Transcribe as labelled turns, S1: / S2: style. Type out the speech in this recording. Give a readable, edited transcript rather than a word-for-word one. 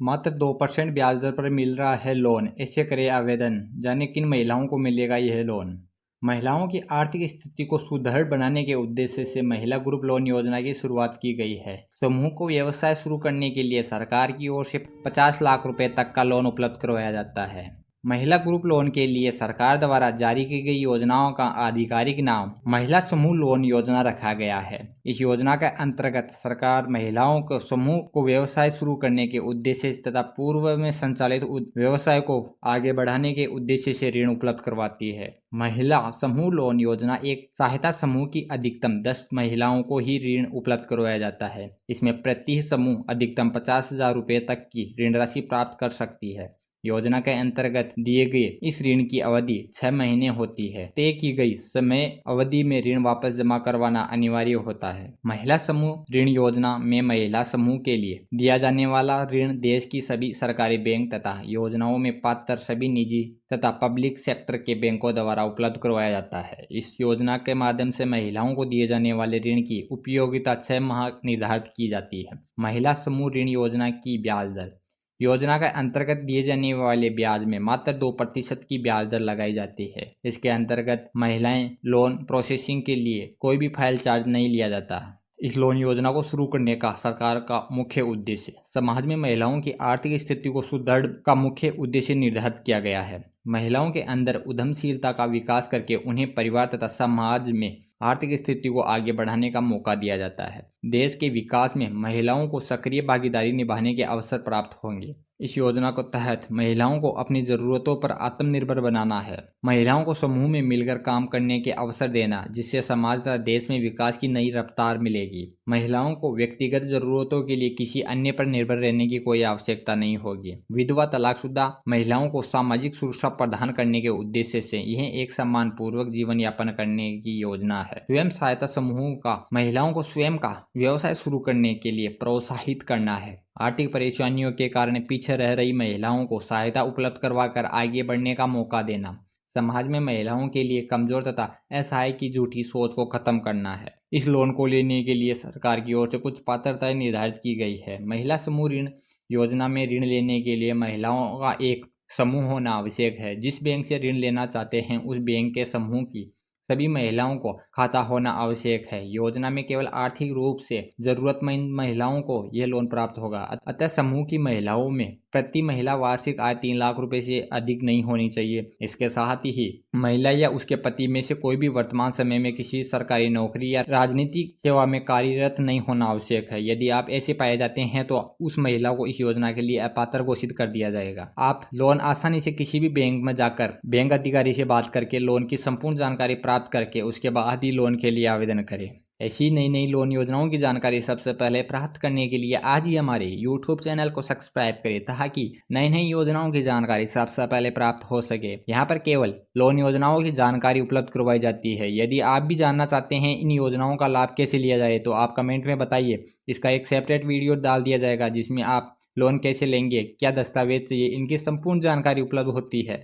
S1: मात्र 2% ब्याज दर पर मिल रहा है लोन, ऐसे करें आवेदन। जाने किन महिलाओं को मिलेगा यह लोन। महिलाओं की आर्थिक स्थिति को सुदृढ़ बनाने के उद्देश्य से महिला ग्रुप लोन योजना की शुरुआत की गई है। समूह को व्यवसाय शुरू करने के लिए सरकार की ओर से 50 लाख रुपए तक का लोन उपलब्ध करवाया जाता है। महिला ग्रुप लोन के लिए सरकार द्वारा जारी की गई योजनाओं का आधिकारिक नाम महिला समूह लोन योजना रखा गया है। इस योजना के अंतर्गत सरकार महिलाओं को समूह को व्यवसाय शुरू करने के उद्देश्य तथा पूर्व में संचालित व्यवसाय को आगे बढ़ाने के उद्देश्य से ऋण उपलब्ध करवाती है। महिला समूह लोन योजना एक सहायता समूह की अधिकतम 10 महिलाओं को ही ऋण उपलब्ध करवाया जाता है। इसमें प्रति समूह अधिकतम 50,000 रुपये तक की ऋण राशि प्राप्त कर सकती है। योजना के अंतर्गत दिए गए इस ऋण की अवधि 6 महीने होती है। तय की गई समय अवधि में ऋण वापस जमा करवाना अनिवार्य होता है। महिला समूह ऋण योजना में महिला समूह के लिए दिया जाने वाला ऋण देश की सभी सरकारी बैंक तथा योजनाओं में पात्र सभी निजी तथा पब्लिक सेक्टर के बैंकों द्वारा उपलब्ध करवाया जाता है। इस योजना के माध्यम से महिलाओं को दिए जाने वाले ऋण की उपयोगिता 6 माह निर्धारित की जाती है। महिला समूह ऋण योजना की ब्याज दर। योजना के अंतर्गत दिए जाने वाले ब्याज में मात्र 2% की ब्याज दर लगाई जाती है। इसके अंतर्गत महिलाएं लोन प्रोसेसिंग के लिए कोई भी फाइल चार्ज नहीं लिया जाता। इस लोन योजना को शुरू करने का सरकार का मुख्य उद्देश्य समाज में महिलाओं की आर्थिक स्थिति को सुदृढ़ का मुख्य उद्देश्य निर्धारित किया गया है। महिलाओं के अंदर उद्यमशीलता का विकास करके उन्हें परिवार तथा समाज में आर्थिक स्थिति को आगे बढ़ाने का मौका दिया जाता है। देश के विकास में महिलाओं को सक्रिय भागीदारी निभाने के अवसर प्राप्त होंगे। इस योजना के तहत महिलाओं को अपनी जरूरतों पर आत्मनिर्भर बनाना है। महिलाओं को समूह में मिलकर काम करने के अवसर देना, जिससे समाज तथा देश में विकास की नई रफ्तार मिलेगी। महिलाओं को व्यक्तिगत जरूरतों के लिए किसी अन्य पर निर्भर रहने की कोई आवश्यकता नहीं होगी। विधवा तलाकशुदा महिलाओं को सामाजिक सुरक्षा प्रदान करने के उद्देश्य से यह एक सम्मान पूर्वक जीवन यापन करने की योजना है। स्वयं सहायता समूहों का महिलाओं को स्वयं का व्यवसाय शुरू करने के लिए प्रोत्साहित करना है। आर्थिक परेशानियों के कारण पीछे रह रही महिलाओं को सहायता उपलब्ध करवाकर आगे बढ़ने का मौका देना। समाज में महिलाओं के लिए कमजोर तथा असहाय की झूठी सोच को खत्म करना है। इस लोन को लेने के लिए सरकार की ओर से कुछ पात्रताएं निर्धारित की गई है। महिला समूह ऋण योजना में ऋण लेने के लिए महिलाओं का एक समूह होना आवश्यक है। जिस बैंक से ऋण लेना चाहते हैं उस बैंक के समूह की सभी महिलाओं को खाता होना आवश्यक है। योजना में केवल आर्थिक रूप से जरूरतमंद महिलाओं को यह लोन प्राप्त होगा। अतः समूह की महिलाओं में प्रति महिला वार्षिक आय 3 लाख रुपए से अधिक नहीं होनी चाहिए। इसके साथ ही महिला या उसके पति में से कोई भी वर्तमान समय में किसी सरकारी नौकरी या राजनीतिक सेवा में कार्यरत नहीं होना आवश्यक है। यदि आप ऐसे पाए जाते हैं तो उस महिला को इस योजना के लिए अपात्र घोषित कर दिया जाएगा। आप लोन आसानी से किसी भी बैंक में जाकर बैंक अधिकारी से बात करके लोन की संपूर्ण जानकारी प्राप्त करके उसके बाद ही लोन के लिए आवेदन करें। ऐसी नई नई लोन योजनाओं की जानकारी सबसे पहले प्राप्त करने के लिए आज ही हमारे YouTube चैनल को सब्सक्राइब करें ताकि नई नई योजनाओं की जानकारी सबसे पहले प्राप्त हो सके। यहाँ पर केवल लोन योजनाओं की जानकारी उपलब्ध करवाई जाती है। यदि आप भी जानना चाहते हैं इन योजनाओं का लाभ कैसे लिया जाए तो आप कमेंट में बताइए। इसका एक सेपरेट वीडियो डाल दिया जाएगा जिसमें आप लोन कैसे लेंगे, क्या दस्तावेज चाहिए, इनकी संपूर्ण जानकारी उपलब्ध होती है।